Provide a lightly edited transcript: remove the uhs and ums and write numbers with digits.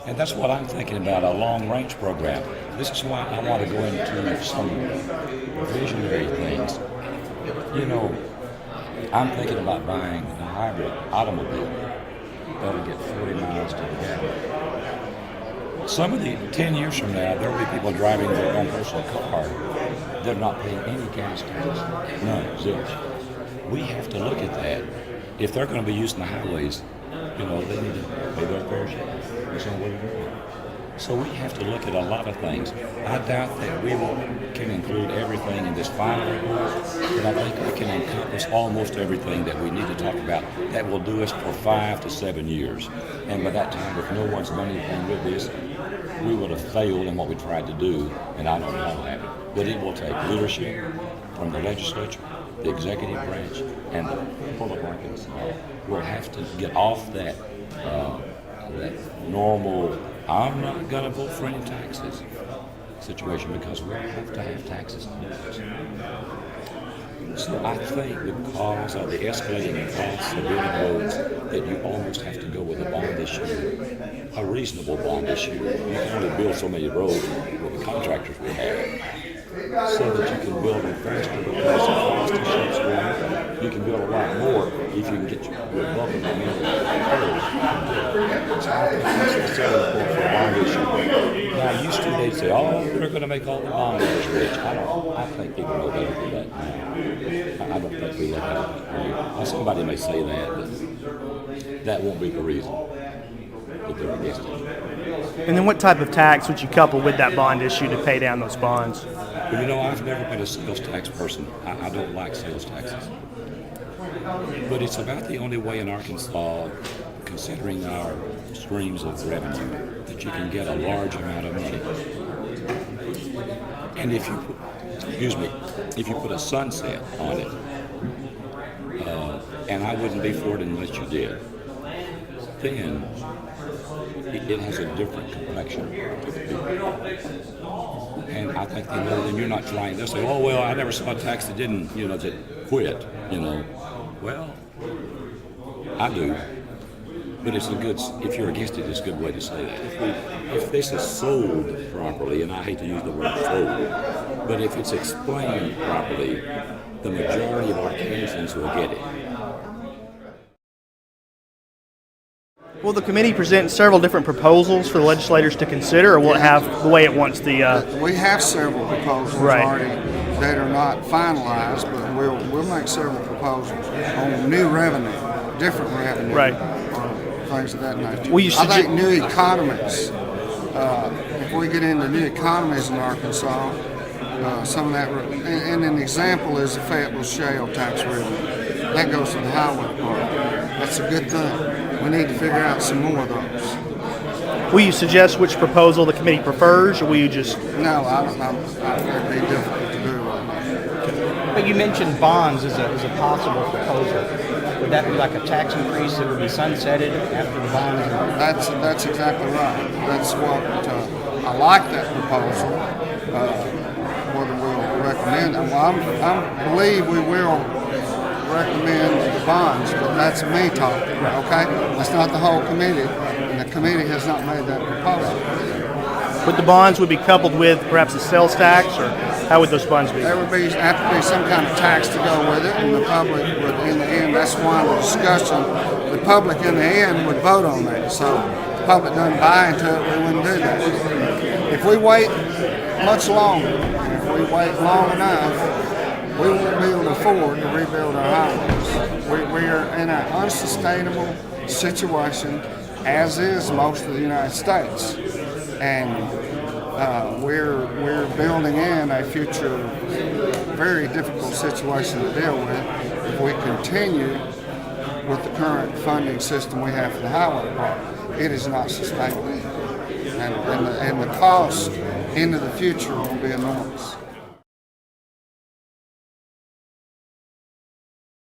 And that's what I'm thinking about, a long-range program. This is why I want to go into some visionary things. You know, I'm thinking about buying a hybrid automobile that'll get 40 miles to the gallon. Some of the 10 years from now, there will be people driving their own personal car. They're not paying any gas tax. None, zilch. We have to look at that. If they're going to be using the highways, you know, they need to pay their fair share. That's not what we're doing. So we have to look at a lot of things. I doubt that we can include everything in this final report, but I think we can encompass almost everything that we need to talk about that will do us for 5 to 7 years. And by that time, if no one's done anything with this, we would have failed in what we tried to do, and I don't know how to happen. But it will take leadership from the legislature, the executive branch, and the public markets. We'll have to get off that normal, I'm not going to vote for any taxes situation, because we have to have taxes to do this. So I think because of the escalating costs of building roads, that you almost have to go with a bond issue, a reasonable bond issue. You can only build so many roads with the contractors we have, so that you can build them faster because the cost of ships going up. You can build a lot more if you can get your bubble in the curve. So I think that's the selling point for a bond issue. Now, used to they'd say, "Oh, we're going to make all the bondholders rich." I think people know better than that now. I don't think we look at it. Now, somebody may say that, but that won't be the reason that they're against it. And then what type of tax would you couple with that bond issue to pay down those bonds? Well, you know, I've never been a sales tax person. I don't like sales taxes. But it's about the only way in Arkansas, considering our streams of revenue, that you can get a large amount of money. And if you put a sunset on it, and I wouldn't be for it unless you did, then it has a different complexion to the people. And I think they know that you're not trying. They'll say, "Oh, well, I never saw a tax that didn't, that quit, Well, I do. But it's if you're against it, it's a good way to say that. If this is sold properly, and I hate to use the word sold, but if it's explained properly, the majority of Arkansans will get it. Will the committee present several different proposals for the legislators to consider, or will it have the way it wants the... We have several proposals already that are not finalized, but we'll make several proposals on new revenue, different revenue, or things of that nature. I think new economies, if we get into new economies in Arkansas, some of that, and an example is the Fayetteville Shale tax revenue. That goes to the highway department. That's a good thing. We need to figure out some more of those. Will you suggest which proposal the committee prefers, or will you just... No, I don't know. It'd be difficult to do right now. But you mentioned bonds as a possible proposal. Would that be like a tax increase that would be sunsetted after the bonds? That's exactly right. That's what I like that proposal. Whether we'll recommend it. Well, I believe we will recommend the bonds, but that's me talking, okay? That's not the whole committee, and the committee has not made that proposal. But the bonds would be coupled with perhaps a sales tax, or how would those bonds be? There would have to be some kind of tax to go with it, and the public would, in the end, that's why the discussion, the public in the end would vote on that. So if the public doesn't buy into it, we wouldn't do that. If we wait much longer, if we wait long enough, we won't be able to afford to rebuild our highways. We are in an unsustainable situation, as is most of the United States. And we're building in a future very difficult situation to deal with if we continue with the current funding system we have for the highway department. It is not sustainable. And the cost into the future will be enormous.